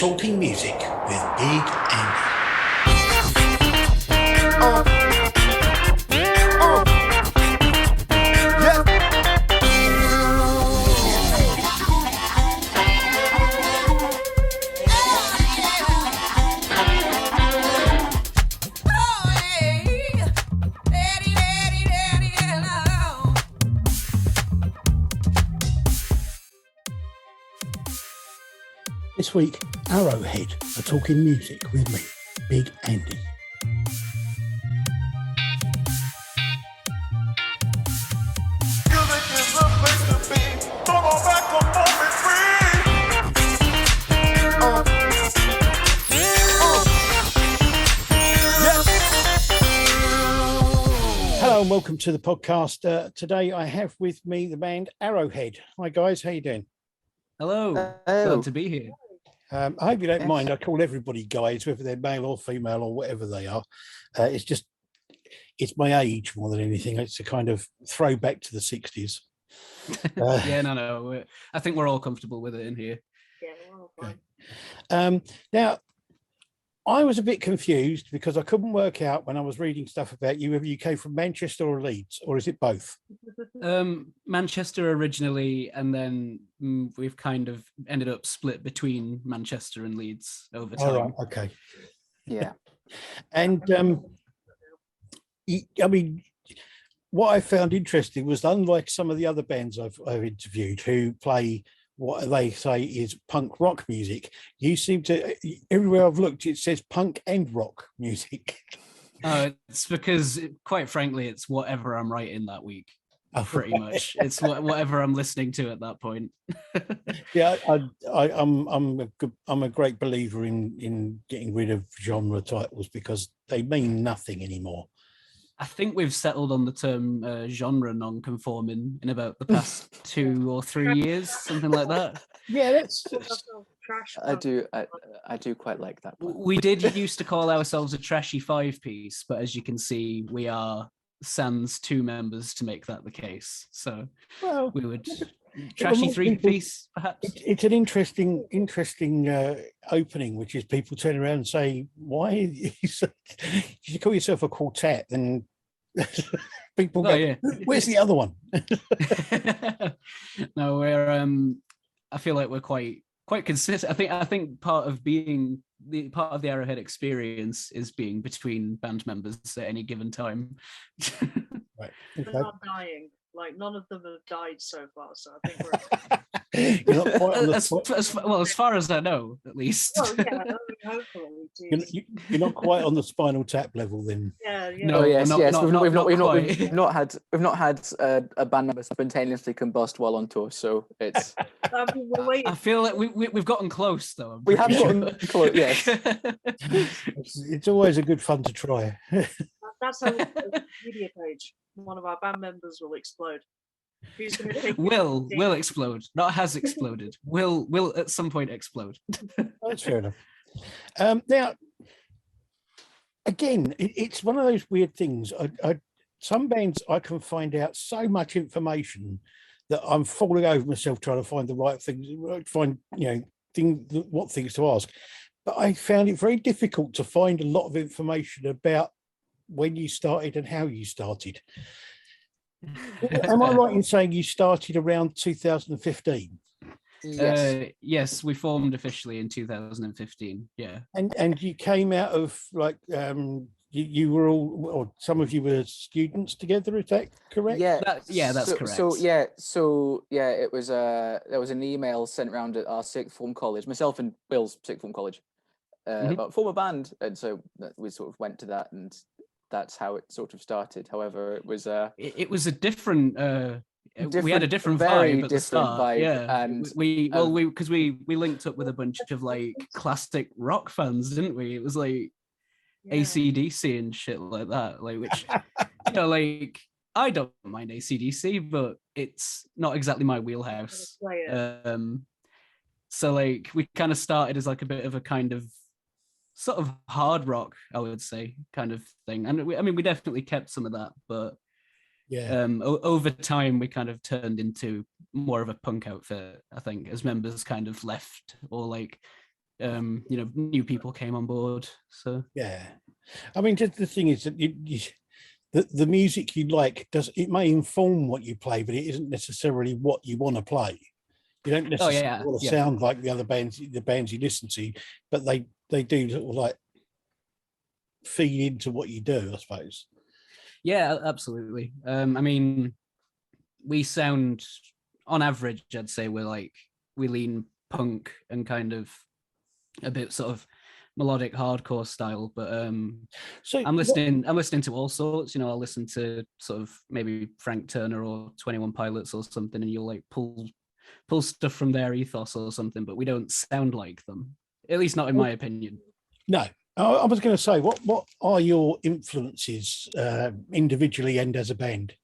Talking Music with Big Andy. This week, Arrowhead are talking music with me, Big Andy. Hello and welcome to the podcast. Today I have with me the band Arrowhead. Hi guys, how you doing? Hello, glad to be here. I hope you don't mind. I call everybody guys, whether they're male or female or whatever they are. It's my age more than anything. It's a kind of throwback to the 60s. No. I think we're all comfortable with it in here. Yeah, we're all fine. Now, I was a bit confused because I couldn't work out when I was reading stuff about you whether you came from Manchester or Leeds, or is it both? Manchester originally, and then we've kind of ended up split between Manchester and Leeds over time. All right, okay. Yeah. And I mean, what I found interesting was, unlike some of the other bands I've interviewed who play what they say is punk rock music, you seem to, everywhere I've looked, it says punk and rock music. It's because, quite frankly, it's whatever I'm writing that week. Pretty much, it's whatever I'm listening to at that point. Yeah, I'm a great believer in getting rid of genre titles because they mean nothing anymore. I think we've settled on the term genre non-conforming in about the past 2 or 3 years, something like that. Yeah, that's I do quite like that one. We did used to call ourselves a trashy 5-piece, but as you can see, we are sans 2 members to make that the case. So we would trashy 3-piece, perhaps. It's an interesting opening, which is people turn around and say, "Why you call yourself a quartet?" And people go, "Where's the other one?" No, we're. I feel like we're quite consistent. I think part of the Arrowhead experience is being between band members at any given time. Right. They're not dying. Like, none of them have died so far, so I think You're not quite on the as far as I know, at least. well, yeah, I mean, hopefully. You're not quite on the Spinal Tap level, then. Yeah. No, yes. We've Not had a band member spontaneously combust while on tour, so it's. I feel like we've gotten close, though. We have gotten close. Yes. It's always a good fun to try. That's how the media page. One of our band members will explode. Who's going to take will explode, not has exploded. Will at some point explode. That's fair enough. Now, again, it's one of those weird things. Some bands I can find out so much information that I'm falling over myself trying to find the right things, what things to ask. But I found it very difficult to find a lot of information about when you started and how you started. Am I right in saying you started around 2015? Yes. Yes, we formed officially in 2015. Yeah. And you came out of like you were all, or some of you were students together, is that correct? Yeah. That's correct. So it was there was an email sent around at our sixth form college, myself and Will's sixth form college, about form a band, and so we sort of went to that, and that's how it sort of started. However, it was a different we had a different vibe at the start. Vibe, yeah, and we linked up with a bunch of like classic rock fans, didn't we? It was like AC/DC and shit like that, like, which like, I don't mind AC/DC, but it's not exactly my wheelhouse. So like, we kind of started as like a bit of a kind of sort of hard rock, I would say, kind of thing. And we definitely kept some of that, but over time we kind of turned into more of a punk outfit, I think, as members kind of left or like new people came on board. So Yeah, I mean, just the thing is that the music you like it may inform what you play, but it isn't necessarily what you want to play. You don't necessarily want to sound like the other bands, the bands you listen to, but they do sort of like feed into what you do, I suppose. Yeah, absolutely. I mean, we sound, on average, I'd say we lean punk and kind of a bit sort of melodic hardcore style, but so I'm listening to all sorts. I'll listen to sort of maybe Frank Turner or 21 Pilots or something, and you'll like pull stuff from their ethos or something, but we don't sound like them, at least not in my opinion. No, I was going to say, what are your influences individually and as a band?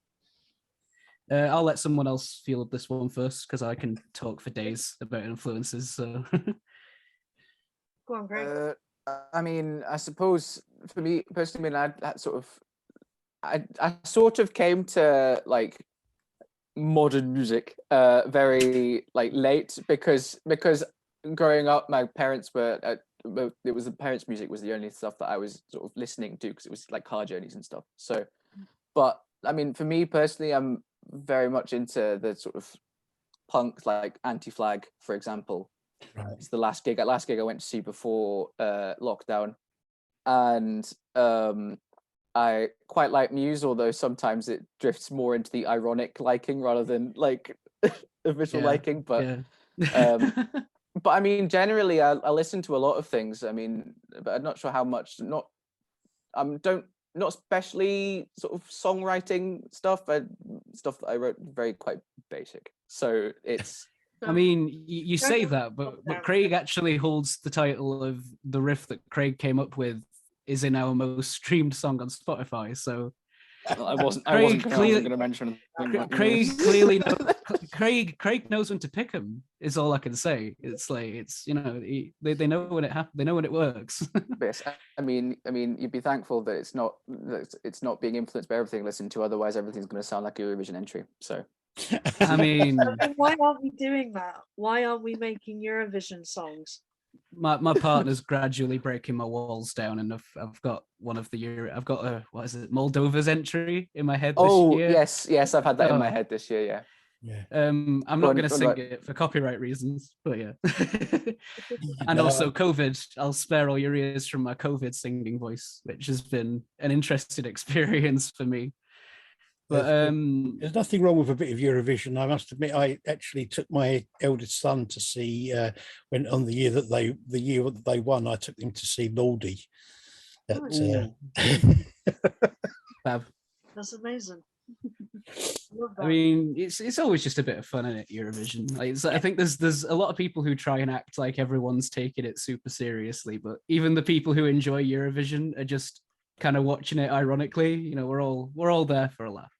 I'll let someone else field this one first because I can talk for days about influences. So, Go on, Greg. I mean, I suppose for me personally, I sort of came to like modern music very like late because growing up, my parents were it was the parents' music was the only stuff that I was sort of listening to because it was like car journeys and stuff. So, but I mean, for me personally, I'm very much into the sort of punk, like Anti-Flag, for example. Right. It's the last gig I went to see before lockdown, and I quite like Muse, although sometimes it drifts more into the ironic liking rather than like official liking. But but I mean, generally, I listen to a lot of things. I mean, but I'm not sure how much. Not especially sort of songwriting stuff, but stuff that I wrote very quite basic. So it's. I mean, you say that, but Craig actually holds the title of the riff that Craig came up with is in our most streamed song on Spotify. So I wasn't going to mention Craig knows when to pick them. Is all I can say. It's like they know when it happens. They know when it works. Yes, I mean, you'd be thankful that it's not being influenced by everything listened to. Otherwise, everything's going to sound like a Eurovision entry. So. I mean, why aren't we doing that? Why aren't we making Eurovision songs? My partner's gradually breaking my walls down, and I've got I've got Moldova's entry in my head this year. Yes, I've had that in my head this year. Yeah. I'm not going to sing it for copyright reasons, but yeah. And also COVID. I'll spare all your ears from my COVID singing voice, which has been an interesting experience for me. But there's nothing wrong with a bit of Eurovision. I must admit, I actually took my eldest son to see when on the year that they won. I took him to see Lordi. Fab. That's amazing. I mean, it's always just a bit of fun in it, Eurovision. I think there's a lot of people who try and act like everyone's taking it super seriously, but even the people who enjoy Eurovision are just kind of watching it ironically. We're all there for a laugh.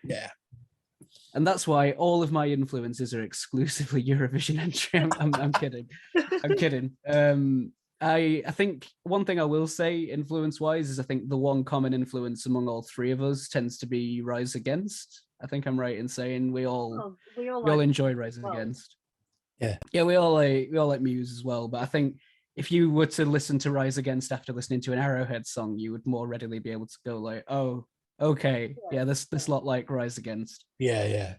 Yeah. And that's why all of my influences are exclusively Eurovision entry. I'm kidding. I'm kidding. I think one thing I will say influence-wise is I think the one common influence among all three of us tends to be Rise Against. I think I'm right in saying we all enjoy Rise Against. Yeah, we all like Muse as well. But I think if you were to listen to Rise Against after listening to an Arrowhead song, you would more readily be able to go like, oh, okay, yeah, this lot like Rise Against. Yeah.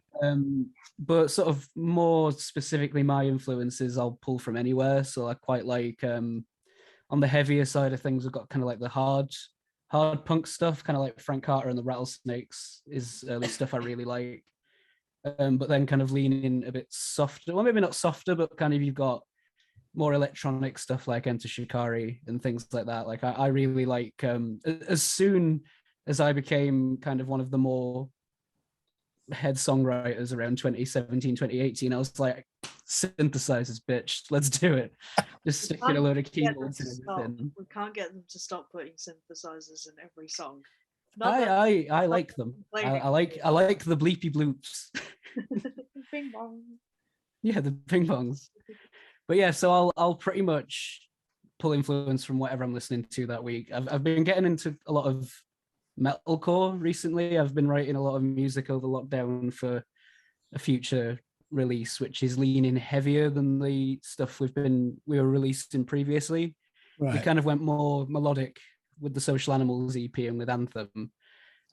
But sort of more specifically, my influences I'll pull from anywhere. So I quite like on the heavier side of things, we've got kind of like the hard punk stuff, kind of like Frank Carter and the Rattlesnakes is early stuff I really like. But then kind of leaning a bit softer, well, maybe not softer, but kind of you've got more electronic stuff like Enter Shikari and things like that. Like I really like as soon as I became kind of one of the more head songwriters around 2017, 2018, I was like, synthesizers, bitch, let's do it. Just stick in a load of keyboards and everything. We can't get them to stop putting synthesizers in every song. I like them. I like the bleepy bloops. Bing bong. Yeah, the ping pongs. But yeah, so I'll pretty much pull influence from whatever I'm listening to that week. I've been getting into a lot of metalcore recently. I've been writing a lot of music over lockdown for a future release, which is leaning heavier than the stuff we were releasing previously. We Right. kind of went more melodic with the Social Animals EP and with Anthem.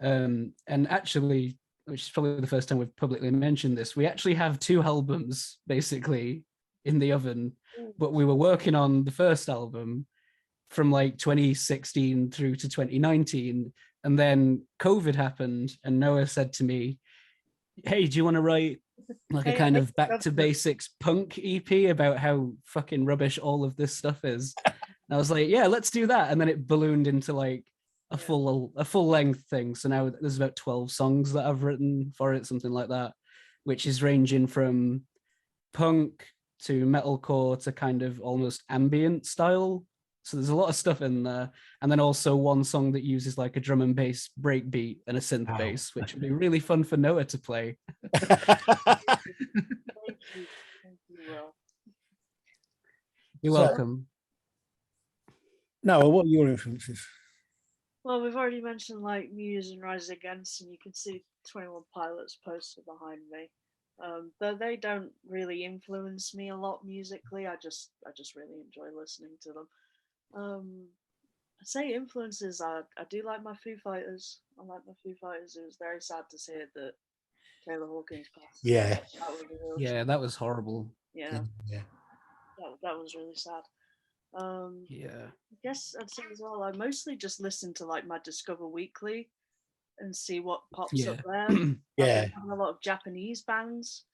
And actually, which is probably the first time we've publicly mentioned this, we actually have 2 albums basically in the oven, but we were working on the first album from like 2016 through to 2019. And then COVID happened, and Noah said to me, hey, do you want to write like a kind of back to basics punk EP about how fucking rubbish all of this stuff is? And I was like, yeah, let's do that. And then it ballooned into like a full length thing. So now there's about 12 songs that I've written for it, something like that, which is ranging from punk to metalcore to kind of almost ambient style. So there's a lot of stuff in there. And then also one song that uses like a drum and bass breakbeat and a synth bass, which would be really fun for Noah to play. Thank you. Thank you, Will. You're welcome. Noah, what are your influences? Well, we've already mentioned like Muse and Rise Against, and you can see 21 Pilots poster behind me. Though they don't really influence me a lot musically, I just really enjoy listening to them. I'd say influences. I do like my Foo Fighters. I like my Foo Fighters. It was very sad to see that Taylor Hawkins passed. Yeah. Yeah, that was horrible. Yeah. Yeah. That was really sad. Yeah. I guess I'd say as well, I mostly just listen to like my Discover Weekly and see what pops up there. Yeah. I've a lot of Japanese bands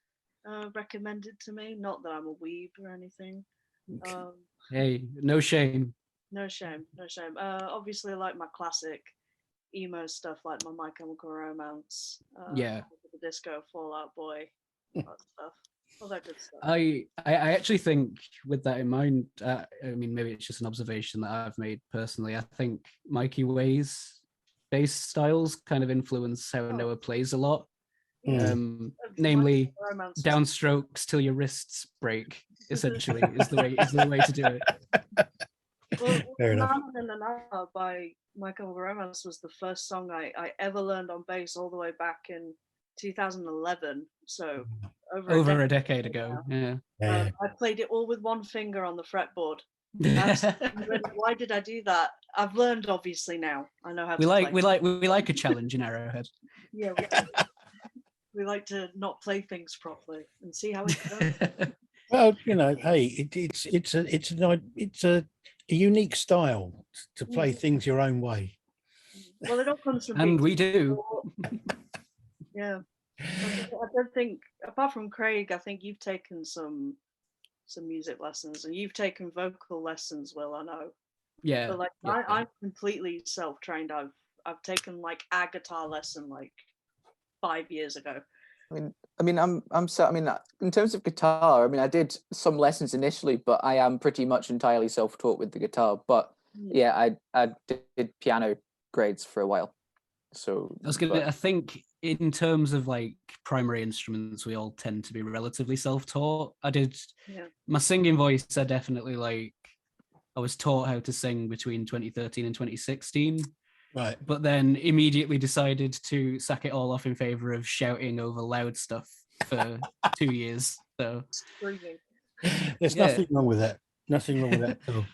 recommended to me. Not that I'm a weeb or anything. Hey, no shame. No shame. Obviously, I like my classic emo stuff, like my My Chemical Romance. The Disco, Fall Out Boy, that stuff. All that good stuff. I actually think, with that in mind, I mean, maybe it's just an observation that I've made personally. I think Mikey Way's bass styles kind of influence how Noah plays a lot. Namely, downstrokes till your wrists break. Essentially, is the way to do it. Well, Fair enough. Na by My Chemical Romance was the first song I ever learned on bass all the way back in 2011. So over a decade ago. Yeah. I played it all with one finger on the fretboard. Why did I do that? I've learned obviously now. I know how to play. We like a challenge in Arrowhead. Yeah. We like to not play things properly and see how it goes. Well, you know, hey, it's a unique style to play things your own way. Well, it all comes from and we do. Yeah. I don't think, apart from Craig, I think you've taken some music lessons, and you've taken vocal lessons, Will, I know. Yeah. But like I'm completely self-trained. I've taken like a guitar lesson like 5 years ago. I mean, in terms of guitar, I mean, I did some lessons initially, but I am pretty much entirely self-taught with the guitar. But yeah, I did piano grades for a while. So I think in terms of like primary instruments, we all tend to be relatively self-taught. My singing voice, I definitely I was taught how to sing between 2013 and 2016. Right. But then immediately decided to sack it all off in favor of shouting over loud stuff for 2 years. So there's nothing wrong with that. Nothing wrong with that at all.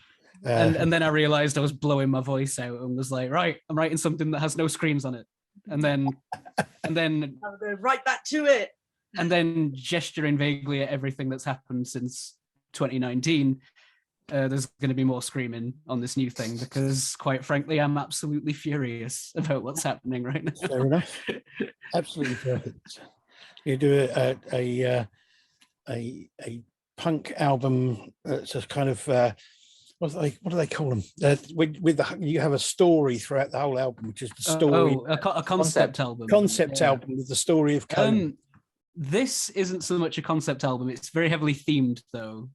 And then I realized I was blowing my voice out and was like, right, I'm writing something that has no screams on it. And then I'm going right back to it. And then gesturing vaguely at everything that's happened since 2019. There's going to be more screaming on this new thing because, quite frankly, I'm absolutely furious about what's happening right now. Fair enough. Absolutely perfect. You do a punk album. It's a kind of what do they call them? You have a story throughout the whole album, which is the story. A concept album. Concept album with the story of COVID. This isn't so much a concept album. It's very heavily themed, though.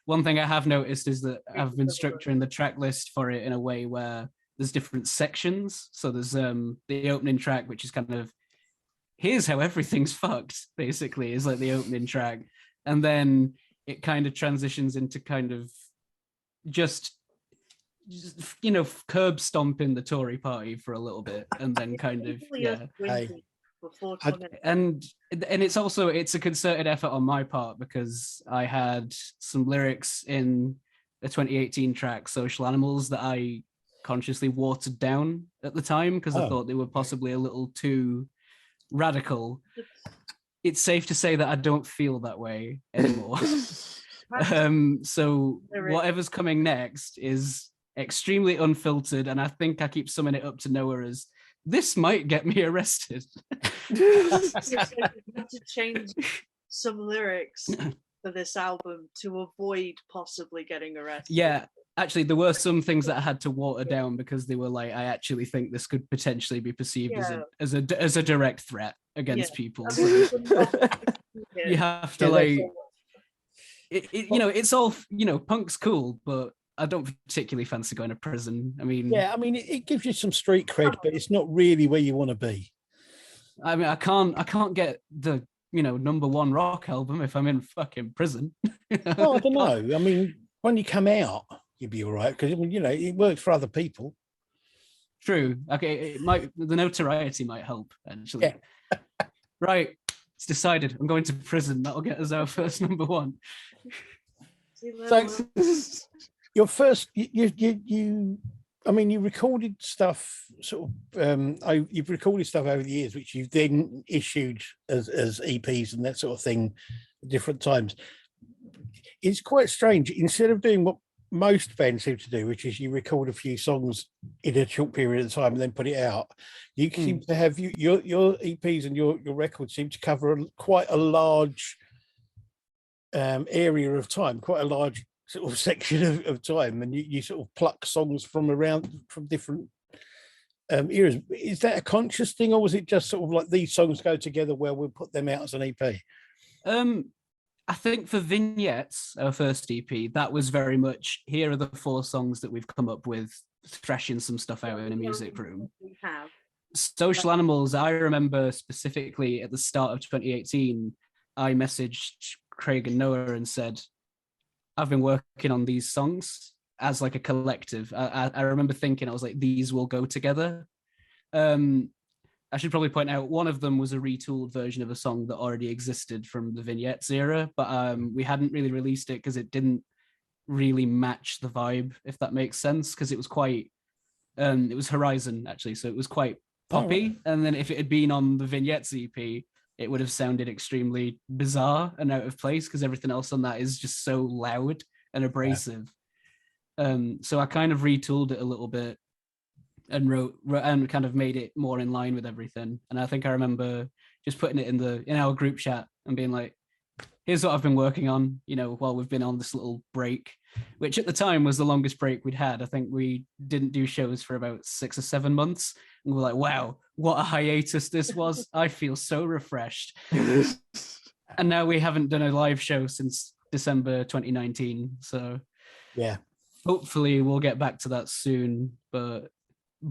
One thing I have noticed is that I've been structuring the track list for it in a way where there's different sections. So there's the opening track, which is kind of, here's how everything's fucked, basically, is like the opening track. And then it kind of transitions into kind of just curb stomping the Tory party for a little bit. And then kind of, before I- 20. and it's a concerted effort on my part because I had some lyrics in the 2018 track Social Animals that I consciously watered down at the time because I Oh. thought they were possibly a little too radical. It's safe to say that I don't feel that way anymore. So whatever's coming next is extremely unfiltered, and I think I keep summing it up to Noah as this might get me arrested. You have to change some lyrics for this album to avoid possibly getting arrested. Yeah, actually, there were some things that I had to water down because they were like, I actually think this could potentially be perceived as a direct threat against people. I So mean, you have to it's all punk's cool, but I don't particularly fancy going to prison. I mean, it gives you some street cred, but it's not really where you want to be. I mean, I can't get the #1 rock album if I'm in fucking prison. Well, I don't know. I mean, when you come out, you'll be all right because it works for other people. True. Okay, the notoriety might help actually. Yeah. Right. It's decided. I'm going to prison. That'll get us our first #1. So your first, you recorded stuff you've recorded stuff over the years, which you've then issued as EPs and that sort of thing at different times. It's quite strange. Instead of doing what most bands seem to do, which is you record a few songs in a short period of time and then put it out, you seem to have your EPs and your records seem to cover quite a large area of time, quite a large sort of section of time, and you sort of pluck songs from different eras. Is that a conscious thing, or was it just sort of like these songs go together well, we'll put them out as an EP? I think for Vignettes, our first EP, that was very much, here are the 4 songs that we've come up with, thrashing some stuff out in a music room. Social Animals, I remember specifically at the start of 2018, I messaged Craig and Noah and said, I've been working on these songs as like a collective. I remember thinking, I was like, these will go together. I should probably point out one of them was a retooled version of a song that already existed from the Vignettes era, but we hadn't really released it because it didn't really match the vibe, if that makes sense, because it was quite, it was Horizon actually, so it was quite poppy. Oh. And then if it had been on the Vignettes EP, it would have sounded extremely bizarre and out of place because everything else on that is just so loud and abrasive. Yeah. So I kind of retooled it a little bit and wrote and kind of made it more in line with everything. And I think I remember just putting it in our group chat and being like, here's what I've been working on, while we've been on this little break, which at the time was the longest break we'd had. I think we didn't do shows for about 6 or 7 months. And we're like, wow, what a hiatus this was. I feel so refreshed. And now we haven't done a live show since December 2019. So yeah, hopefully we'll get back to that soon. But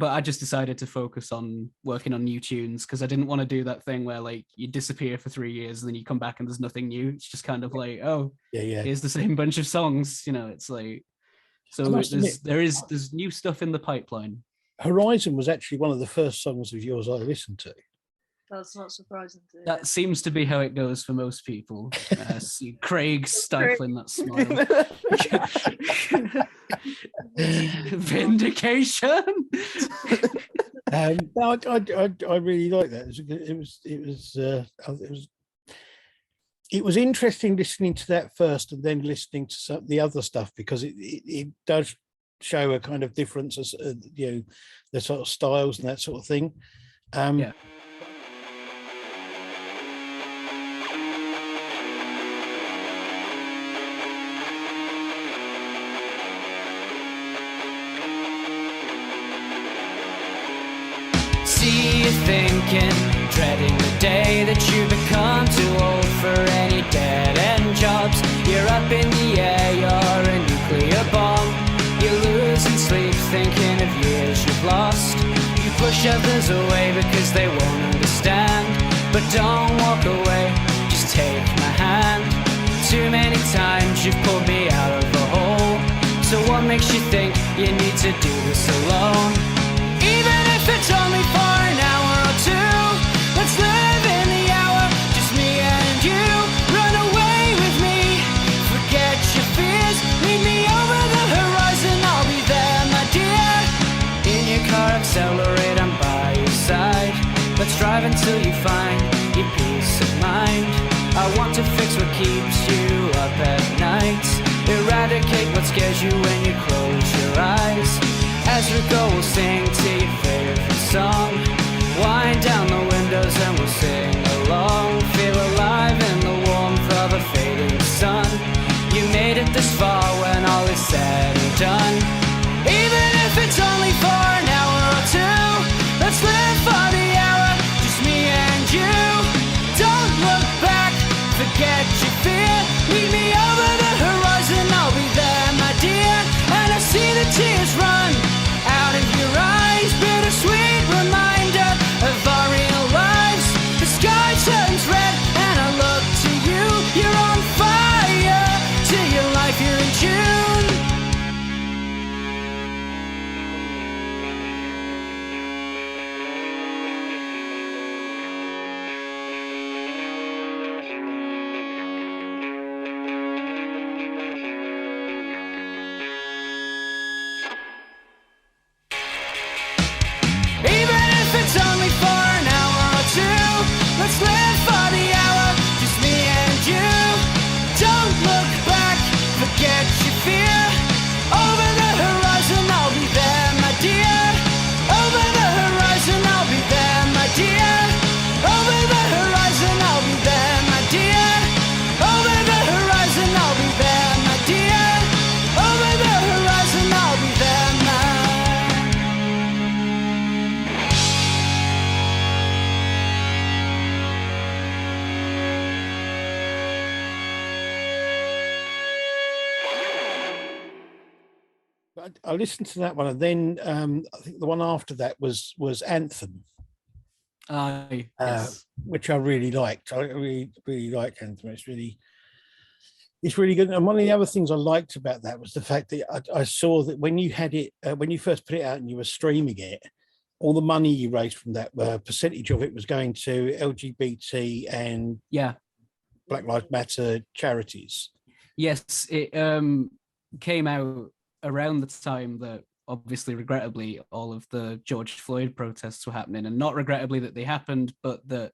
I just decided to focus on working on new tunes because I didn't want to do that thing where like you disappear for 3 years and then you come back and there's nothing new. It's just kind of like, oh, yeah, here's the same bunch of songs. It's like, so there's new stuff in the pipeline. Horizon was actually one of the first songs of yours I listened to. That's not surprising to me. That seems to be how it goes for most people. See Craig stifling that smile. Vindication. No, I really like that. It was interesting listening to that first and then listening to the other stuff because it does show a kind of difference as the sort of styles and that sort of thing. Yeah. See you thinking, dreading the day that you become too old for any dead-end jobs. You're up in the air, you're a nuclear bomb. You're losing sleep, thinking of years you've lost. You push others away because they won't understand. But don't walk away, just take my hand. Too many times you've pulled me out of a hole. So what makes you think you need to do this alone? Even if it's only for an hour or two, let's live. survive until you find your peace of mind. I want to fix what keeps you up at night, eradicate what scares you when you close your eyes. As we go, we'll sing to your favorite song, wind down the windows and we'll sing along. Feel alive in the warmth of a fading sun. You made it this far when all is said and done. Even if it's only for an hour or two, let's live for the hour, just me and you. Don't look back, forget your fear. Meet me over the horizon, I'll be there, my dear. And I see the tears run out of your eyes, bittersweet reminder of our real lives. The sky turns red and I look to you. You're on fire to your life, you're in June. Even if it's only for an hour or two, let's live for the hour, just me and you. Don't look back, forget your fear. Over the horizon, I'll be there, my dear. Over the horizon, I'll be there, my dear. Over the horizon, I'll be there, my dear. Over the horizon, I'll be there, my dear. Over the horizon, I'll be there, my. I listened to that one, and then I think the one after that was Anthem, Yes. which I really liked. I really like Anthem. It's really good. And one of the other things I liked about that was the fact that I saw that when you had it, when you first put it out and you were streaming it, all the money you raised from that, percentage of it was going to LGBT and Yeah. Black Lives Matter charities. Yes, it came out around the time that, obviously, regrettably, all of the George Floyd protests were happening, and not regrettably that they happened, but that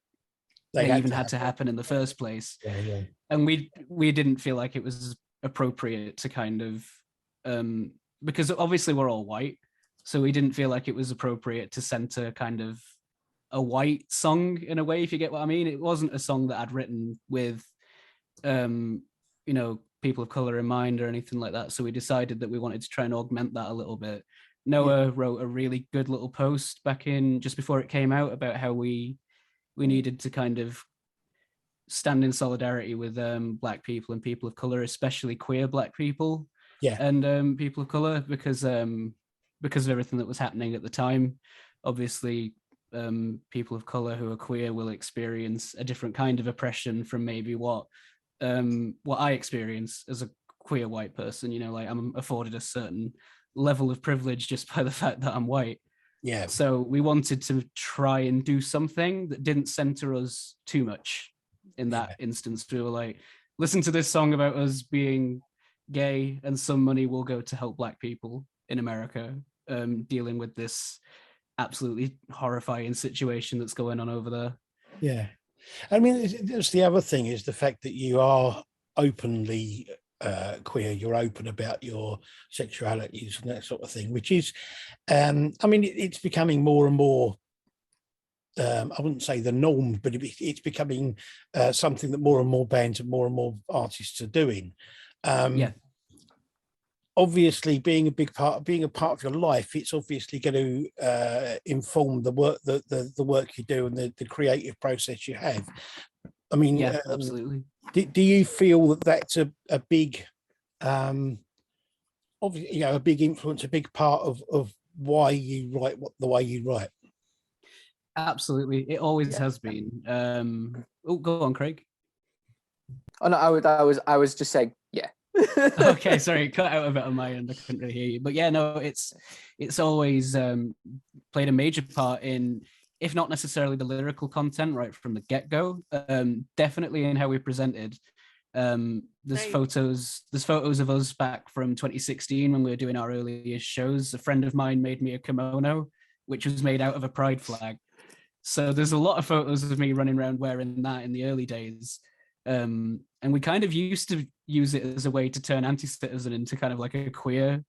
they even had to happen in the first place. Yeah. And we didn't feel like it was appropriate to kind of, because obviously we're all white, so we didn't feel like it was appropriate to center kind of a white song in a way, if you get what I mean. It wasn't a song that I'd written with, people of color in mind or anything like that. So we decided that we wanted to try and augment that a little bit. Noah wrote a really good little post back in just before it came out about how we needed to kind of stand in solidarity with Black people and people of color, especially queer Black people, and people of color, because of everything that was happening at the time. Obviously, people of color who are queer will experience a different kind of oppression from maybe what I experience as a queer white person. Like, I'm afforded a certain level of privilege just by the fact that I'm white. Yeah. So we wanted to try and do something that didn't center us too much in that instance. We were like, listen to this song about us being gay, and some money will go to help Black people in America dealing with this absolutely horrifying situation that's going on over there. Yeah. I mean, there's the other thing is the fact that you are openly queer, you're open about your sexualities and that sort of thing, which is, I mean, it's becoming more and more, I wouldn't say the norm, but it's becoming something that more and more bands and more artists are doing. Obviously, being a part of your life, it's obviously going to inform the work, the work you do and the creative process you have. I mean, absolutely. Do you feel that that's a big, obviously, a big influence, a big part of why you write the way you write? Absolutely, it always has been. Go on, Craig. Oh no, I was just saying, yeah. Okay, sorry, it cut out a bit on my end. I couldn't really hear you, but yeah, no, it's always played a major part in, if not necessarily the lyrical content right from the get-go, definitely in how we presented. There's photos of us back from 2016 when we were doing our earliest shows. A friend of mine made me a kimono, which was made out of a pride flag. So there's a lot of photos of me running around wearing that in the early days. And we kind of used to use it as a way to turn anti-citizen into kind of like a queer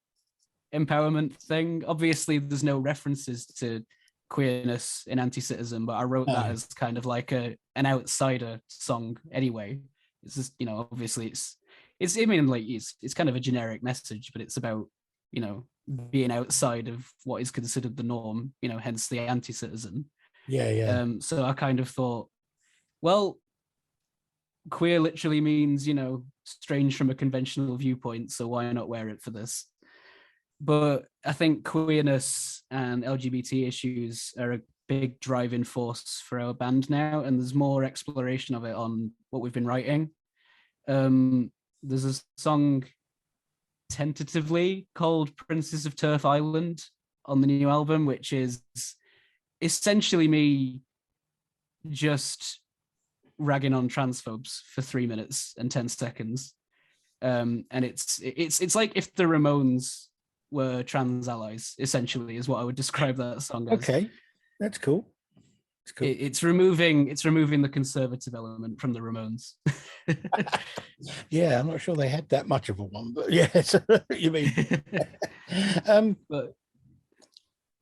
empowerment thing. Obviously, there's no references to queerness in anti-citizen, but I wrote that as kind of like an outsider song anyway. It's just, you know, obviously it's I mean, like it's kind of a generic message, but it's about, you know, being outside of what is considered the norm, you know, hence the anti-citizen. Yeah. So I kind of thought, well, queer literally means, you know, strange from a conventional viewpoint, so why not wear it for this? But I think queerness and LGBT issues are a big driving force for our band now, and there's more exploration of it on what we've been writing. There's a song tentatively called Princess of Turf Island on the new album, which is essentially me just ragging on transphobes for 3 minutes and 10 seconds. And it's like if the Ramones were trans allies, essentially, is what I would describe that song as. Okay, that's cool. It's cool. It's removing the conservative element from the Ramones. Yeah, I'm not sure they had that much of a one, but yes, you mean. But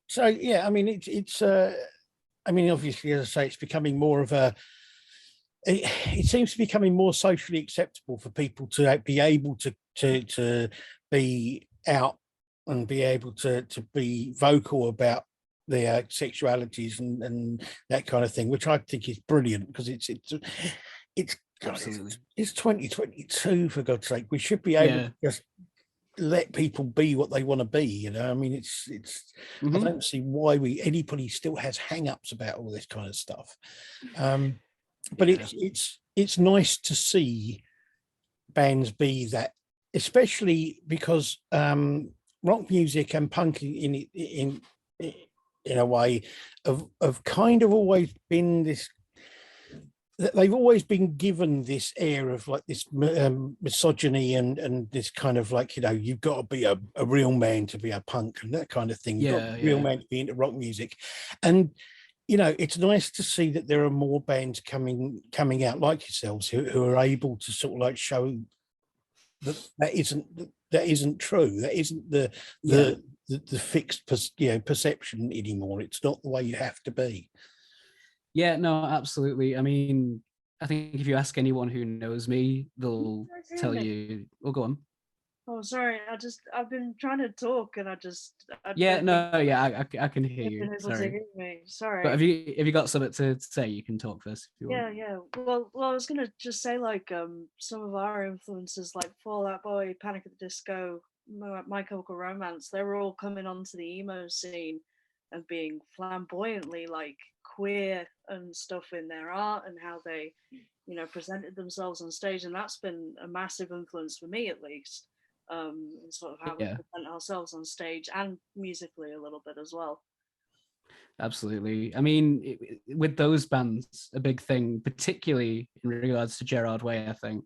So yeah, I mean it's I mean, obviously, as I say, it's becoming more of a. It seems to be becoming more socially acceptable for people to be able to be out and be able to be vocal about their sexualities and that kind of thing, which I think is brilliant, because it's absolutely, it's 2022, for God's sake. We should be able to just let people be what they want to be, you know. I mean, it's I don't see why anybody still has hang-ups about all this kind of stuff. But it's nice to see bands be that, especially because rock music and punk in a way have kind of always been this. They've always been given this air of like this misogyny and this kind of like, you know, you've got to be a real man to be a punk and that kind of thing. You've got to be a real man to be into rock music. And, you know, it's nice to see that there are more bands coming out like yourselves who are able to sort of like show that isn't true. That isn't the fixed perception anymore. It's not the way you have to be. Yeah, no, absolutely. I mean, I think if you ask anyone who knows me, they'll tell you. Oh, go on. Oh, sorry. I've been trying to talk, and I can hear you. Sorry. Sorry. But have you got something to say? You can talk first if you want. Yeah. Well, I was gonna just say, like, some of our influences, like Fall Out Boy, Panic at the Disco, My Chemical Romance, they were all coming onto the emo scene and being flamboyantly like queer and stuff in their art and how they, you know, presented themselves on stage, and that's been a massive influence for me, at least, in sort of how we present ourselves on stage and musically a little bit as well. Absolutely. I mean, with those bands, a big thing, particularly in regards to Gerard Way, I think,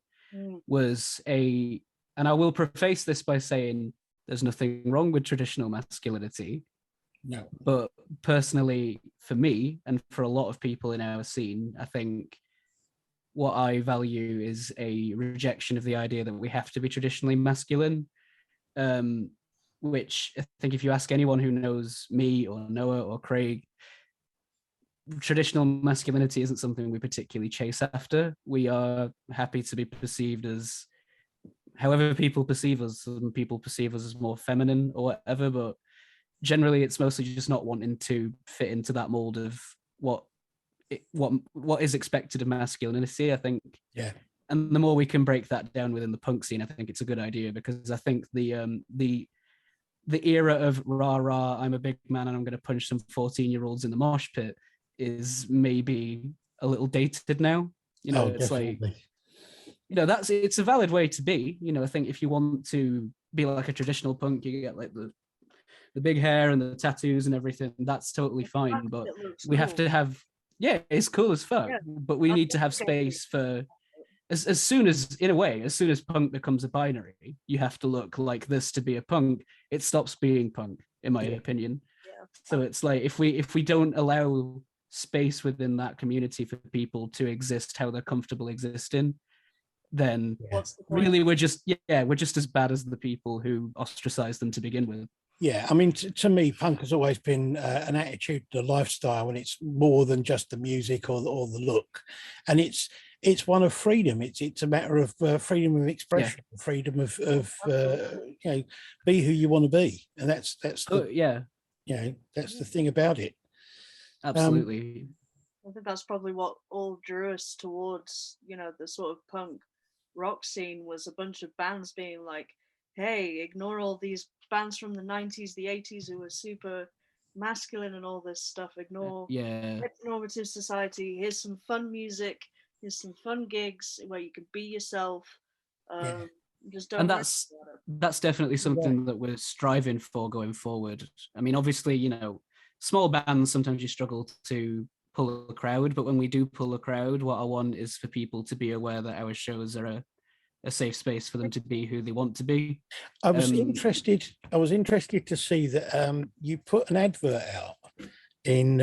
was and I will preface this by saying there's nothing wrong with traditional masculinity. No. But personally, for me and for a lot of people in our scene, I think what I value is a rejection of the idea that we have to be traditionally masculine, which I think if you ask anyone who knows me or Noah or Craig, traditional masculinity isn't something we particularly chase after. We are happy to be perceived as however people perceive us. Some people perceive us as more feminine or whatever, but generally it's mostly just not wanting to fit into that mold of what is expected of masculinity, I think. Yeah. And the more we can break that down within the punk scene, I think it's a good idea, because I think the era of rah, I'm a big man and I'm going to punch some 14-year-olds in the mosh pit is maybe a little dated now. You know, it's definitely. like, you know, it's a valid way to be. You know, I think if you want to be like a traditional punk, you get like the big hair and the tattoos and everything. That's totally fine. But we have to have, it's cool as fuck. Yeah. But we need to have space for, as soon as punk becomes a binary, you have to look like this to be a punk. It stops being punk, in my opinion. Yeah. So it's like, if we don't allow space within that community for people to exist how they're comfortable existing, then really we're just as bad as the people who ostracize them to begin with. Yeah, I mean, to me, punk has always been an attitude, a lifestyle, and it's more than just the music or the look. And it's one of freedom. It's a matter of freedom of expression, freedom of be who you want to be, and that's that's the thing about it. Absolutely. I think that's probably what all drew us towards, the sort of punk rock scene, was a bunch of bands being like, hey, ignore all these bands from the 90s, the 80s who were super masculine and all this stuff. Ignore heteronormative society. Here's some fun music. Here's some fun gigs where you can be yourself. Just don't. And that's definitely something that we're striving for going forward. I mean, obviously, small bands, sometimes you struggle to pull a crowd, but when we do pull a crowd, what I want is for people to be aware that our shows are a safe space for them to be who they want to be. I was interested to see that you put an advert out in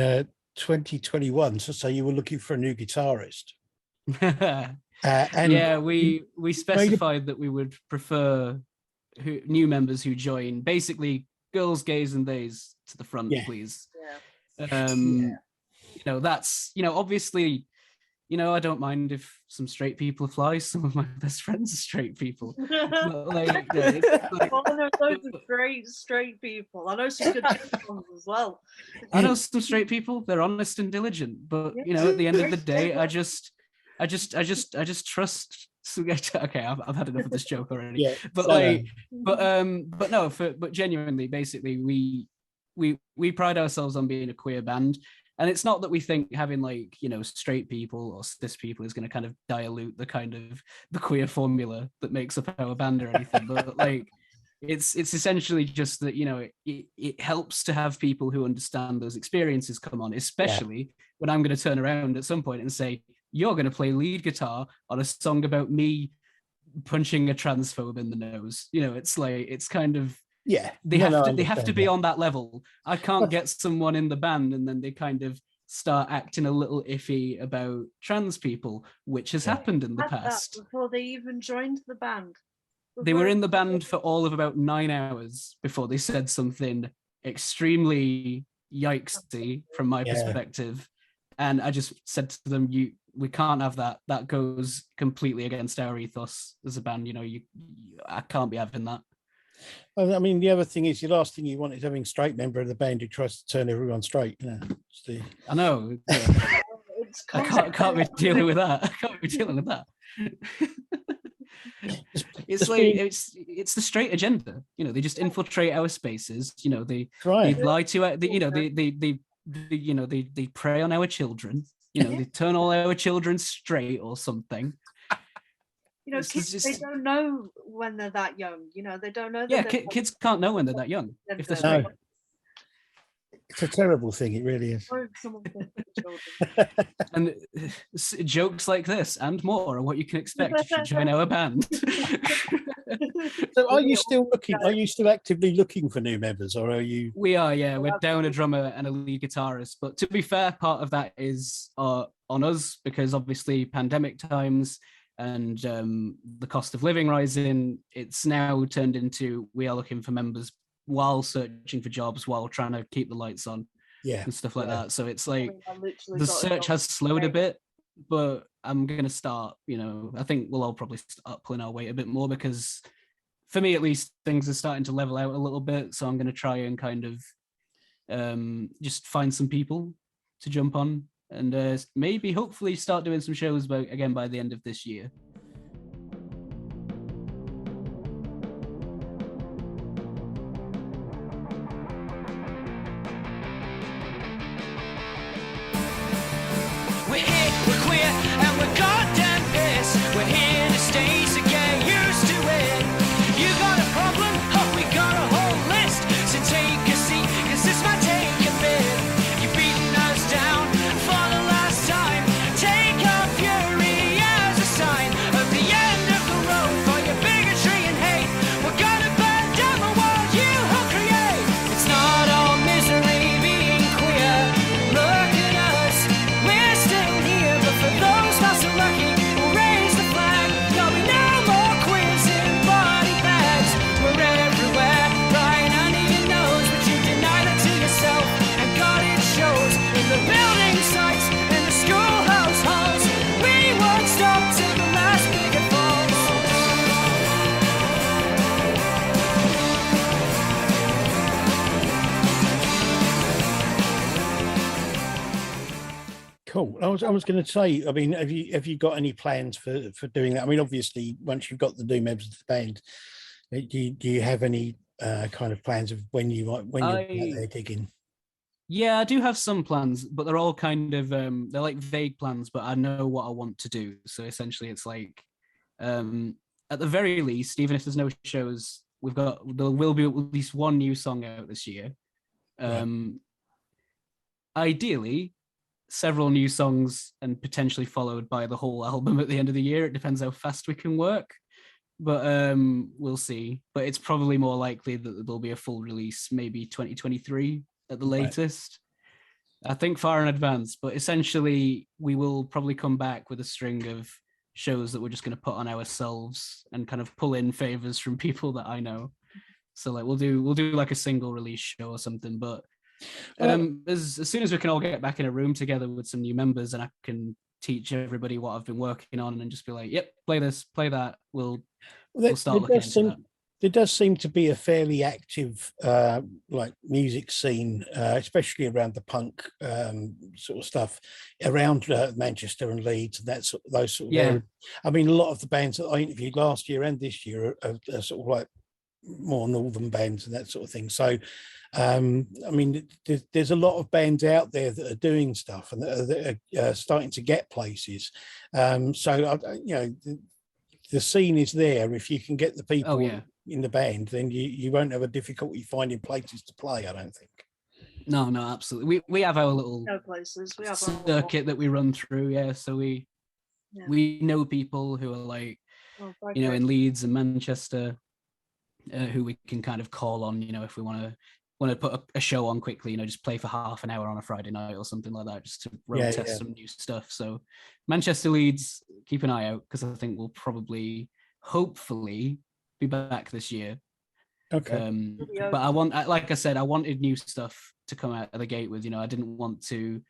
2021 to say you were looking for a new guitarist. And we specified that we would prefer new members who join, basically girls, gays, and theys to the front, please. That's obviously, I don't mind if some straight people fly. Some of my best friends are straight people. But I know loads of great straight people. I know some good ones as well. I know some straight people. They're honest and diligent. But at the end of the day, I just trust. Okay, I've had enough of this joke already. But genuinely, basically, we pride ourselves on being a queer band. And it's not that we think having straight people or cis people is going to kind of dilute the queer formula that makes up our band or anything, but it's essentially just that it helps to have people who understand those experiences come on, especially when I'm going to turn around at some point and say, you're going to play lead guitar on a song about me punching a transphobe in the nose. It's kind of. Yeah, they have to be on that level. I can't get someone in the band and then they kind of start acting a little iffy about trans people, which has happened in the past. Before they even joined the band. They were in the band for all of about 9 hours before they said something extremely yikesy from my perspective. And I just said to them, we can't have that. That goes completely against our ethos as a band. I can't be having that. I mean, the other thing is, the last thing you want is having a straight member of the band who tries to turn everyone straight. I know. I can't be dealing with that. I can't be dealing with that. It's the straight agenda. They just infiltrate our spaces. They lie to it. They prey on our children. They turn all our children straight or something. Kids, they don't know when they're that young. They don't know. Kids can't know when they're that young if they're straight. It's a terrible thing. It really is. And jokes like this and more are what you can expect if you join our band. So, are you still looking? Are you still actively looking for new members, or are you? We are. Yeah, we're down a drummer and a lead guitarist. But to be fair, part of that is on us because obviously pandemic times. And the cost of living rising, it's now turned into we are looking for members while searching for jobs, while trying to keep the lights on, and stuff like that. So it's like the search has slowed a bit, but I'm going to start, I think we'll all probably start pulling our weight a bit more because for me, at least, things are starting to level out a little bit. So I'm going to try and kind of just find some people to jump on. And maybe, hopefully, start doing some shows again by the end of this year. We're here, we're queer, and we're goddamn pissed. We're here to stay, so get used to it. You got a problem? Oh, we got a whole list. So take a seat, 'cause this might take a bit. You've beaten us down for the last time. Take our fury as a sign Cool. I was going to say, I mean, have you got any plans for doing that? I mean, obviously, once you've got the new members of the band, do you have any kind of plans of when you're out there gigging? Yeah, I do have some plans, but they're all kind of they're like vague plans, but I know what I want to do. So essentially it's like at the very least, even if there's no shows, there will be at least one new song out this year. Right. Ideally, several new songs and potentially followed by the whole album at the end of the year. It depends how fast we can work. But we'll see. But it's probably more likely that there'll be a full release, maybe 2023 at the latest. Right. I think far in advance, but essentially we will probably come back with a string of shows that we're just going to put on ourselves and kind of pull in favors from people that I know. So like we'll do like a single release show or something. But as soon as we can all get back in a room together with some new members and I can teach everybody what I've been working on and just be like, yep, play this, play that. We'll start looking into that. There does seem to be a fairly active like music scene, especially around the punk sort of stuff around Manchester and Leeds and those sort of areas. I mean, a lot of the bands that I interviewed last year and this year are sort of like more northern bands and that sort of thing. So, I mean, there's a lot of bands out there that are doing stuff and that are starting to get places. So, you know, the scene is there. If you can get the people in the band, then you won't have a difficulty finding places to play, I don't think. No, absolutely. We have our little places. We have circuit that we run through. Yeah, so we know people who are like, you know, in Leeds and Manchester, who we can kind of call on, you know, if we want to put a show on quickly, you know, just play for half an hour on a Friday night or something like that, just to road test some new stuff. So Manchester, Leeds, keep an eye out because I think we'll probably, hopefully, be back this year. Okay. But like I said, I wanted new stuff to come out of the gate with. You know, I didn't want to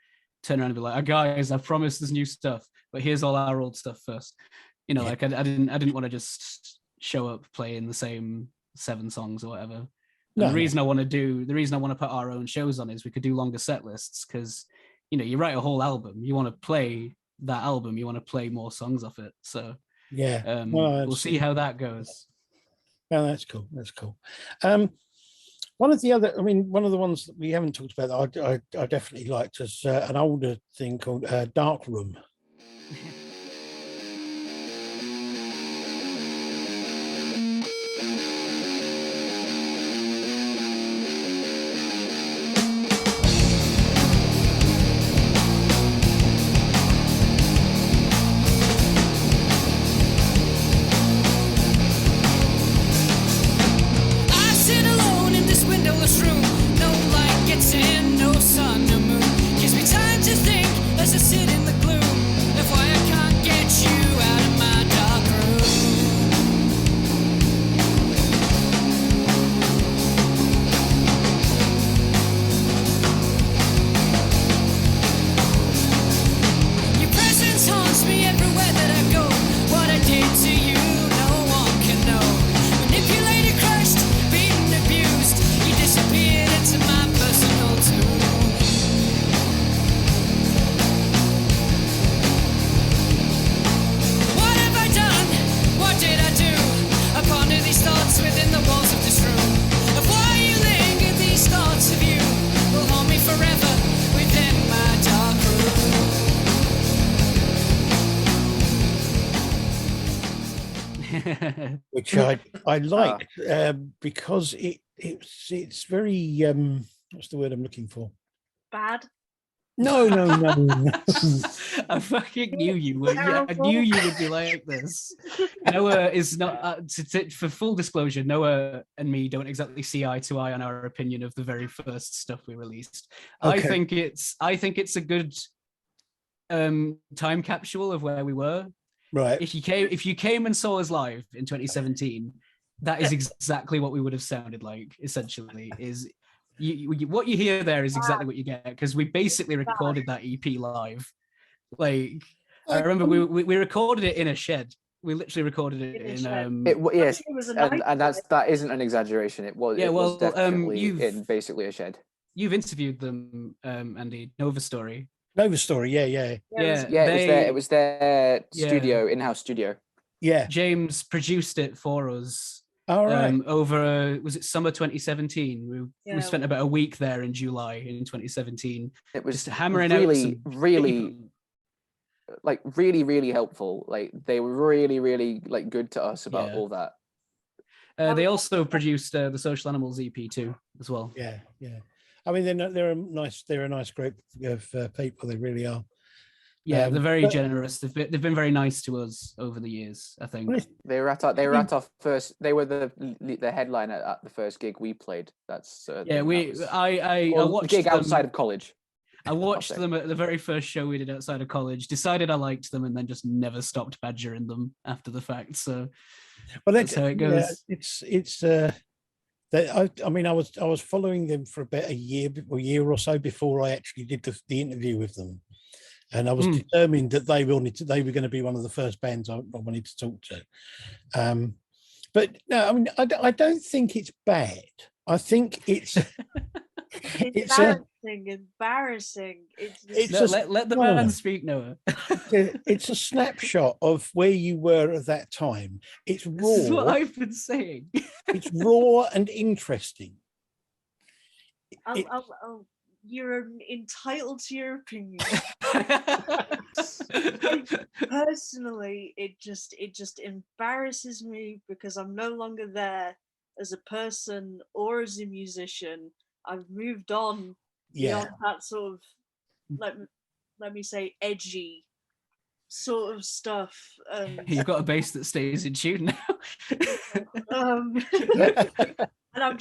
turn around and be like, oh, guys, I promised there's new stuff, but here's all our old stuff first. You know, like I didn't want to just show up playing the same 7 songs or whatever. The reason I want to put our own shows on is we could do longer set lists because, you know, you write a whole album, you want to play that album, you want to play more songs off it. So we'll see how that goes. Oh, that's cool. That's cool. One of the ones that we haven't talked about that I definitely liked is an older thing called Dark Room. Which I like because it's very what's the word I'm looking for? Bad. No. I fucking knew you would. I knew you would be like this. Noah is not. For full disclosure, Noah and me don't exactly see eye to eye on our opinion of the very first stuff we released. Okay. I think it's a good time capsule of where we were. Right. If you came and saw us live in 2017, that is exactly what we would have sounded like. Essentially, is what you hear there is exactly what you get because we basically recorded that EP live. Like I remember we recorded it in a shed. We literally recorded it in. Yes, and that isn't an exaggeration. It was. It was definitely in basically a shed. You've interviewed them, Andy. Nova Story. Nova Story, yeah. Yeah, It was their Yeah. studio, in-house studio. Yeah. James produced it for us. All right. Over was it summer 2017? Yeah, We spent about a week there in July in 2017. It was just hammering really, out some really, like really, really helpful. Like they were really, really like good to us about all that. They also produced the Social Animals EP too, as well. Yeah. I mean, they're a nice group of people. They really are. Yeah, they're very generous. They've been very nice to us over the years, I think. They were at our first. They were the headliner at the first gig we played. That's I watched the gig them, outside of college. I watched them at the very first show we did outside of college. Decided I liked them, and then just never stopped badgering them after the fact. So, that's how it goes. Yeah, I mean, I was following them for about a year or so before I actually did the interview with them. And I was determined that they were going to be one of the first bands I wanted to talk to. But no, I mean, I don't think it's bad. I think it's embarrassing. Let the man speak, Noah. It's a snapshot of where you were at that time. It's raw. This is what I've been saying. It's raw and interesting. You're entitled to your opinion. Personally, it just embarrasses me because I'm no longer there as a person or as a musician. I've moved on beyond that sort of, let me say, edgy sort of stuff. You've got a bass that stays in tune now. And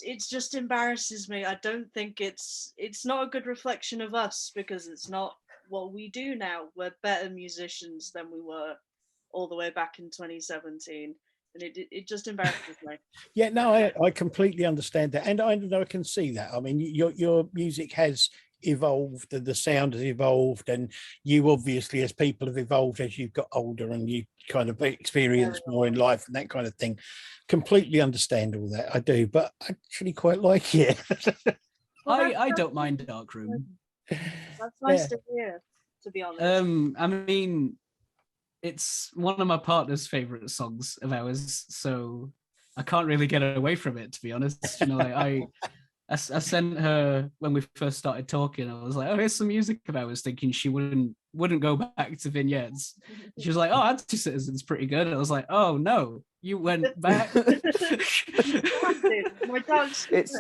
it just embarrasses me. I don't think it's not a good reflection of us because it's not what we do now. We're better musicians than we were all the way back in 2017. And it just embarrasses me. Yeah, no, I completely understand that. And I can see that. I mean, your music has evolved and the sound has evolved, and you obviously, as people have evolved as you've got older and you kind of experience more in life and that kind of thing. Completely understand all that. I do, but I actually quite like it. I don't mind Darkroom. That's nice to hear, to be honest. I mean, it's one of my partner's favorite songs of ours, so I can't really get away from it, to be honest. You know, like I sent her when we first started talking. I was like, "Oh, here's some music of ours," thinking she wouldn't go back to Vignettes. She was like, "Oh, Anti-Citizen's pretty good." I was like, "Oh no, you went back."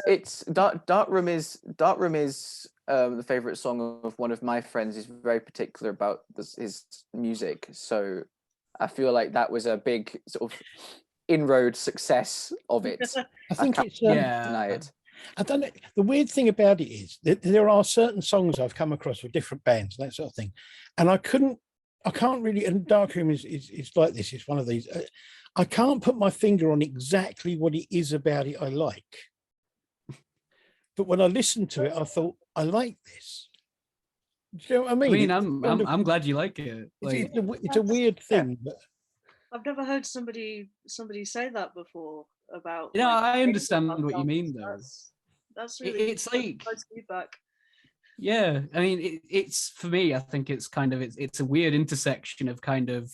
It's Dark Room is the favorite song of one of my friends. He's very particular about his music, so I feel like that was a big sort of inroad success of it. I think it's deny it. I don't know. The weird thing about it is that there are certain songs I've come across with different bands and that sort of thing, and I can't really. And Darkroom is like this. It's one of these. I can't put my finger on exactly what it is about it I like, but when I listened to it, I thought I like this. Do you know what I mean? I'm glad you like it. Like, it's a weird thing. But I've never heard somebody say that before about. Yeah, I understand what you mean, though. That's really. It's like nice feedback. Yeah, I mean, it's for me. I think it's kind of it's a weird intersection of kind of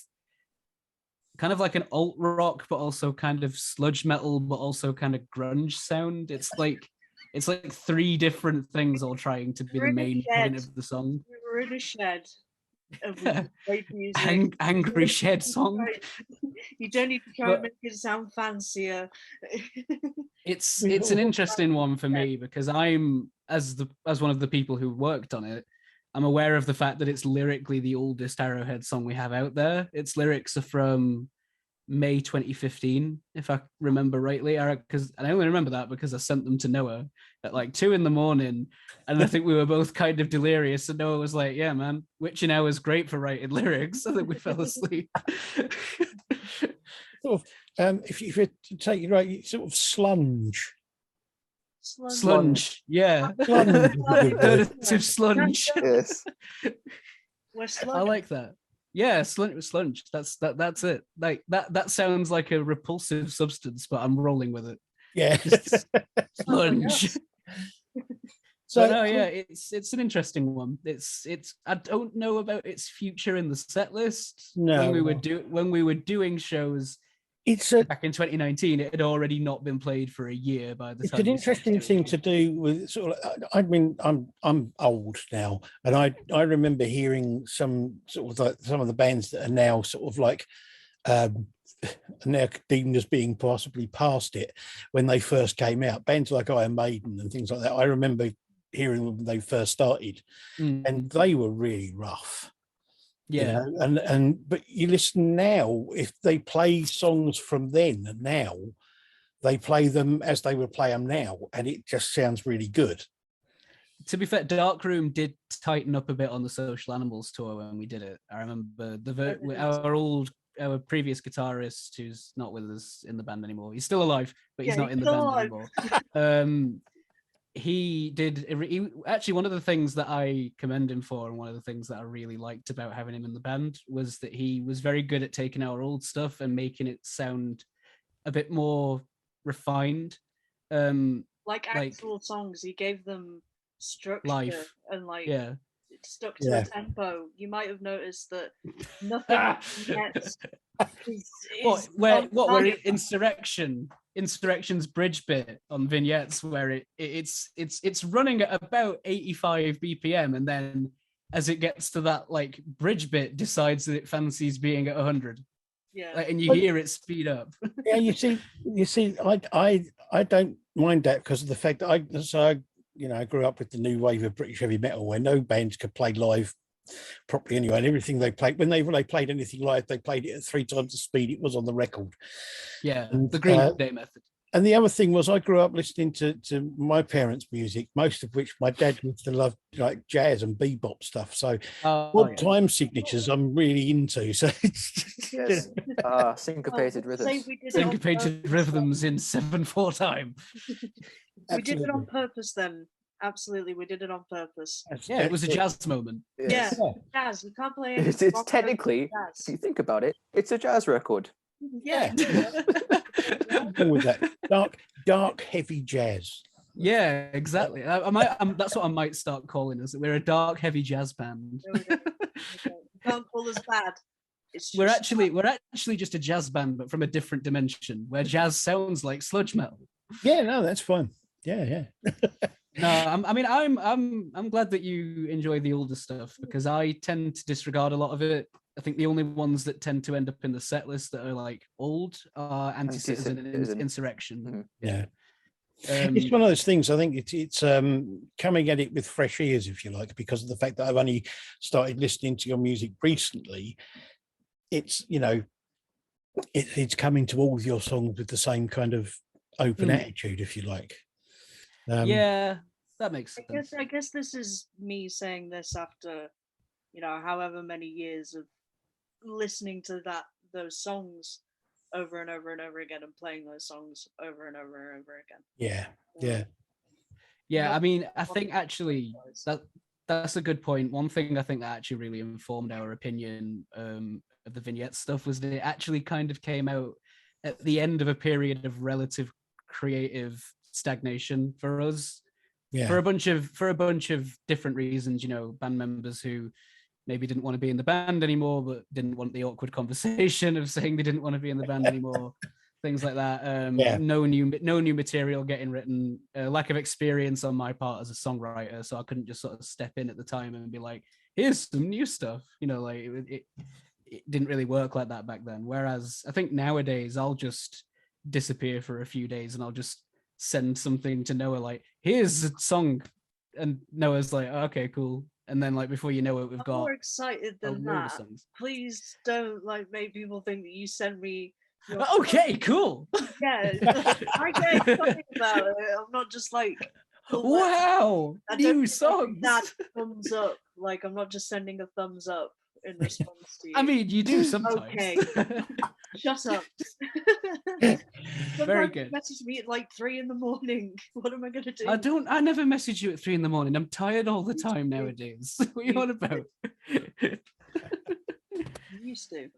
like an alt rock, but also kind of sludge metal, but also kind of grunge sound. It's like three different things all trying to be the main point of the song. We're in a shed of great music. Angry shed song. You don't need to try and make it sound fancier. It's an interesting one for me because I'm as one of the people who worked on it, I'm aware of the fact that it's lyrically the oldest Arrowhead song we have out there. Its lyrics are from May 2015, if I remember rightly. And I only remember that because I sent them to Noah at like 2 a.m, and I think we were both kind of delirious. And Noah was like, "Yeah, man, witching hour's great for writing lyrics." I think we fell asleep. Sort of, if you take it right, sort of slunge. Slunge, yeah. Alternative slunge. Yes. I like that. Yeah, slunge. That's it. Like that sounds like a repulsive substance, but I'm rolling with it. Yeah. Slunge. So no, yeah, it's an interesting one. It's I don't know about its future in the set list. No, when we were doing shows it's a back in 2019, it had already not been played for a year by the it's time an we stopped interesting doing thing it. to do with sort of. I mean, I'm old now, and I remember hearing some sort of like some of the bands that are now sort of like now deemed as being possibly past it when they first came out. Bands like Iron Maiden and things like that. I remember hearing them when they first started, and they were really rough. Yeah. You know, and but you listen now, if they play songs from then and now, they play them as they would play them now, and it just sounds really good. To be fair, Darkroom did tighten up a bit on the Social Animals tour when we did it. I remember our previous guitarist, who's not with us in the band anymore. He's still alive, but he's not in the band anymore. He actually, one of the things that I commend him for, and one of the things that I really liked about having him in the band, was that he was very good at taking our old stuff and making it sound a bit more refined. Like actual songs, he gave them structure life and like yeah it stuck to a tempo. You might have noticed that nothing gets where Insurrection's bridge bit on vignettes, where it's running at about 85 BPM, and then as it gets to that like bridge bit, decides that it fancies being at 100. Yeah, and you hear it speed up. Yeah, you see, I don't mind that because of the fact that I grew up with the new wave of British heavy metal where no bands could play live properly anyway, and everything they played, when they played anything live, they played it at 3 times the speed it was on the record. Yeah, and, the Green Day method. And the other thing was, I grew up listening to my parents' music, most of which my dad used to love, like jazz and bebop stuff. So time signatures I'm really into. So yes, syncopated rhythms. Syncopated rhythms in 7/4 time. We did it on purpose then. Absolutely, we did it on purpose. Yeah, it was a jazz moment. Yes. Yeah, jazz. We can't play it. It's technically, if you think about it, it's a jazz record. Yeah. With that dark, heavy jazz. Yeah, exactly. That's what I might start calling us. We're a dark, heavy jazz band. You can't call us bad. We're actually just a jazz band, but from a different dimension, where jazz sounds like sludge metal. Yeah, no, that's fine. Yeah. No, I'm glad that you enjoy the older stuff, because I tend to disregard a lot of it. I think the only ones that tend to end up in the set list that are like old are Anti-Citizen and Insurrection. Mm-hmm. Yeah. It's one of those things. I think it's coming at it with fresh ears, if you like, because of the fact that I've only started listening to your music recently. It's it's coming to all of your songs with the same kind of open attitude, if you like. Yeah, that makes sense. I guess this is me saying this after, however many years of listening to those songs over and over and over again, and playing those songs over and over and over again. Yeah. I mean, I think actually that's a good point. One thing I think that actually really informed our opinion of the vignette stuff was that it actually kind of came out at the end of a period of relative creative stagnation for us. For a bunch of different reasons, band members who maybe didn't want to be in the band anymore, but didn't want the awkward conversation of saying they didn't want to be in the band anymore, things like that. No new material getting written, lack of experience on my part as a songwriter, so I couldn't just sort of step in at the time and be like, here's some new stuff. It didn't really work like that back then. Whereas I think nowadays I'll just disappear for a few days and I'll just send something to Noah like, here's a song, and Noah's like, okay, cool. And then like before you know it, we've got more excited than that. Please don't make people think that you sent me okay, cool. Yeah, I get excited about it. I'm not just like, wow, new songs. That thumbs up. Like, I'm not just sending a thumbs up in response to you. I mean, you do sometimes. Okay. Shut up. Very good. Message me at like 3 a.m. What am I gonna do? I never message you at 3 a.m. I'm tired all the time nowadays. What are you on about? You used to.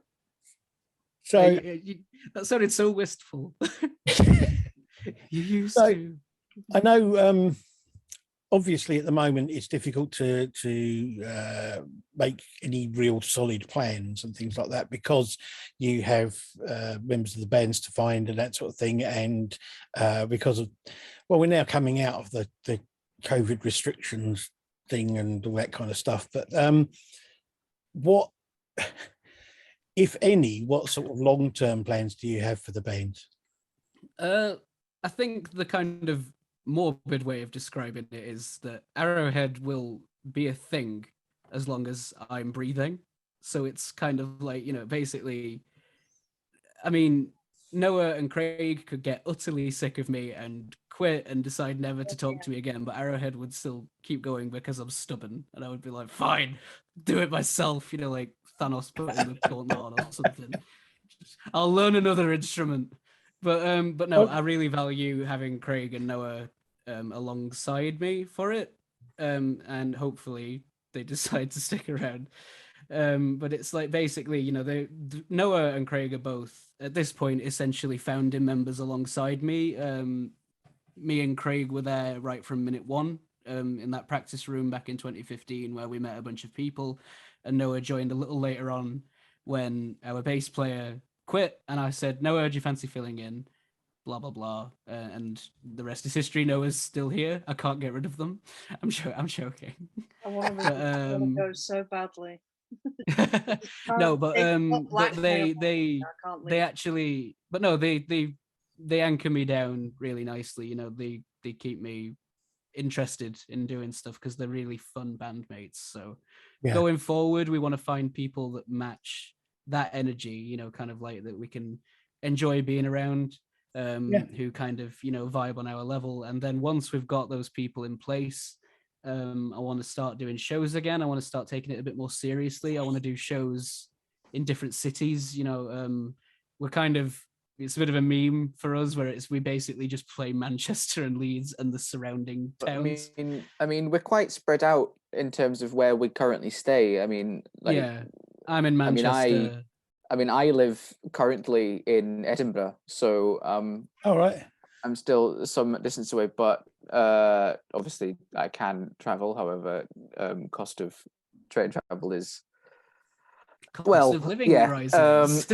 So that sounded so wistful. You used to. I know obviously at the moment it's difficult to make any real solid plans and things like that, because you have members of the bands to find and that sort of thing, and because of, well, we're now coming out of the COVID restrictions thing and all that kind of stuff. But what, if any, what sort of long-term plans do you have for the band? I think the kind of morbid way of describing it is that Arrowhead will be a thing as long as I'm breathing. So it's kind of like, you know, basically, I mean, Noah and Craig could get utterly sick of me and quit and decide never to talk to me again, but Arrowhead would still keep going because I'm stubborn, and I would be like, fine, do it myself, you know, like Thanos putting the gauntlet on or something. I'll learn another instrument. But no, I really value having Craig and Noah alongside me for it, and hopefully they decide to stick around. But it's like basically, you know, Noah and Craig are both at this point essentially founding members alongside me. Me and Craig were there right from minute one, in that practice room back in 2015 where we met a bunch of people, and Noah joined a little later on when our bass player quit, and I said, Noah, do you fancy filling in? Blah blah blah, and the rest is history. Noah's still here. I can't get rid of them. I'm joking. I want to go so badly. No, but they actually, but no, they anchor me down really nicely. You know, they keep me interested in doing stuff because they're really fun bandmates. So going forward, we want to find people that match that energy, you know, kind of like that we can enjoy being around, who kind of, you know, vibe on our level. And then once we've got those people in place, I want to start doing shows again. I want to start taking it a bit more seriously. I want to do shows in different cities. You know, we're kind of, it's a bit of a meme for us where we basically just play Manchester and Leeds and the surrounding towns. I mean, we're quite spread out in terms of where we currently stay. I mean, like, yeah, I'm in Manchester. I live currently in Edinburgh, so all right, I'm still some distance away, but obviously I can travel. However, cost of train travel is cost of living rises.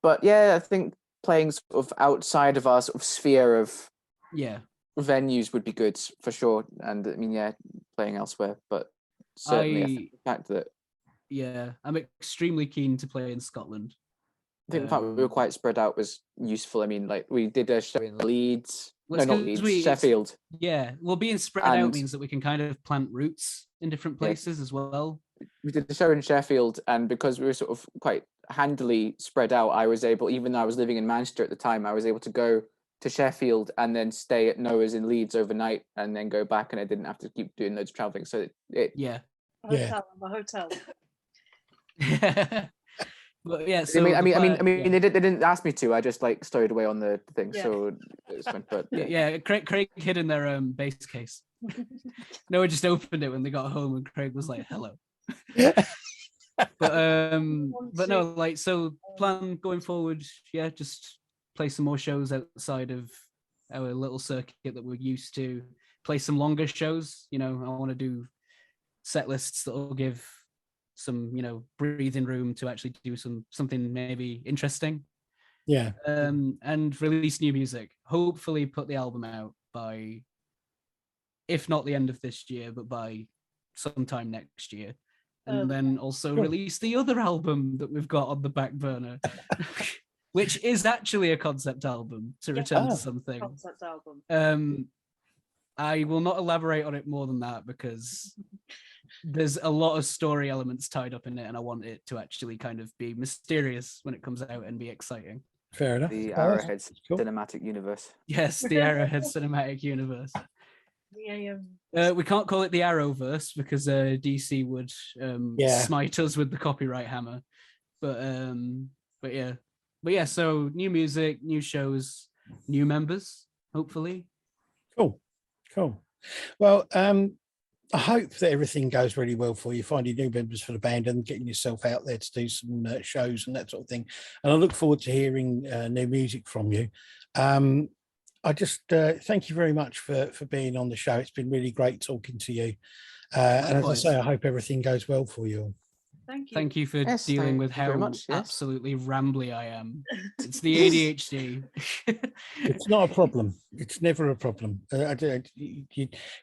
But yeah, I think playing sort of outside of our sort of sphere of venues would be good for sure. And I mean, yeah, playing elsewhere, but certainly I think the fact that I'm extremely keen to play in Scotland. I think the fact that we were quite spread out was useful. I mean, like we did a show in Leeds. No, not Leeds, Sheffield. Yeah, well, being spread out means that we can kind of plant roots in different places as well. We did the show in Sheffield, and because we were sort of quite handily spread out, I was able, even though I was living in Manchester at the time, I was able to go to Sheffield and then stay at Noah's in Leeds overnight and then go back, and I didn't have to keep doing loads of traveling. So a hotel. But yeah, so I mean, they didn't ask me to. I just like stowed away on the thing, so it's fine. But Craig hid in their bass case. Noah just opened it when they got home, and Craig was like, "Hello." But no, like, so plan going forward, just play some more shows outside of our little circuit that we're used to. Play some longer shows. You know, I want to do set lists that will give some, you know, breathing room to actually do something maybe interesting. And release new music. Hopefully put the album out by, if not the end of this year, but by sometime next year. And then also release the other album that we've got on the back burner, which is actually a concept album, to return to something. Concept album. I will not elaborate on it more than that because there's a lot of story elements tied up in it, and I want it to actually kind of be mysterious when it comes out and be exciting. Fair enough. The Arrowhead cinematic universe. Yes, the Arrowhead cinematic universe. We can't call it the Arrowverse because DC would smite us with the copyright hammer. But yeah. So new music, new shows, new members, hopefully. Cool. Well, I hope that everything goes really well for you, finding new members for the band and getting yourself out there to do some shows and that sort of thing. And I look forward to hearing new music from you. I just thank you very much for being on the show. It's been really great talking to you. And as I say, I hope everything goes well for you all. Thank you. Thank you for Yes, dealing with thank you very how much, yes. absolutely rambly I am. It's the ADHD. It's not a problem. It's never a problem.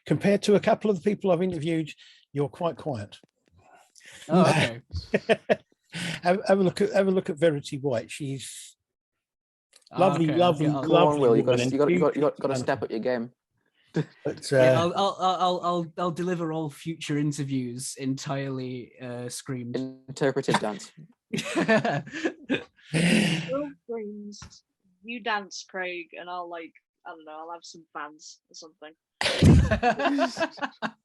Compared to a couple of the people I've interviewed, you're quite quiet. Oh, okay. have a look at Verity White. She's lovely, Okay, lovely, I'll- Come on, lovely Will. You woman and got to step up your game. But yeah, I'll deliver all future interviews entirely screamed. Interpretive dance. Will Springs, you dance, Craig, and I'll I don't know, I'll have some fans or something.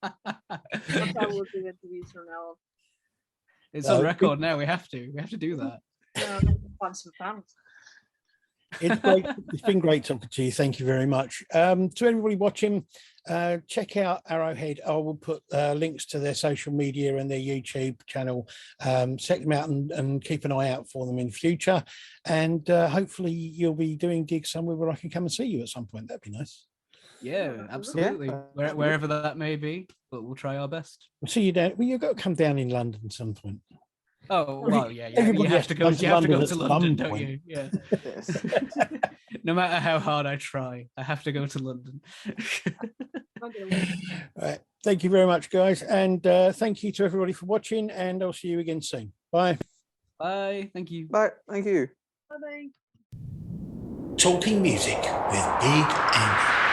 That's how we'll do interviews from now on. It's on record now. We have to do that. No, find some fans. it's great. It's been great talking to you. Thank you very much. To everybody watching, check out Arrowhead. I will put links to their social media and their YouTube channel. Check them out and keep an eye out for them in future. And hopefully you'll be doing gigs somewhere where I can come and see you at some point. That'd be nice. Yeah, absolutely. Yeah. Wherever that may be, but we'll try our best. We'll see you down. Well, you've got to come down in London at some point. Oh well, yeah. Everybody You have to go. has to You have to go London to at London, some don't point. you? Yeah. Yes. No matter how hard I try, I have to go to London. Right. Thank you very much, guys, and thank you to everybody for watching. And I'll see you again soon. Bye. Bye. Thank you. Bye. Thank you. Bye-bye. Talking music with Big Andy.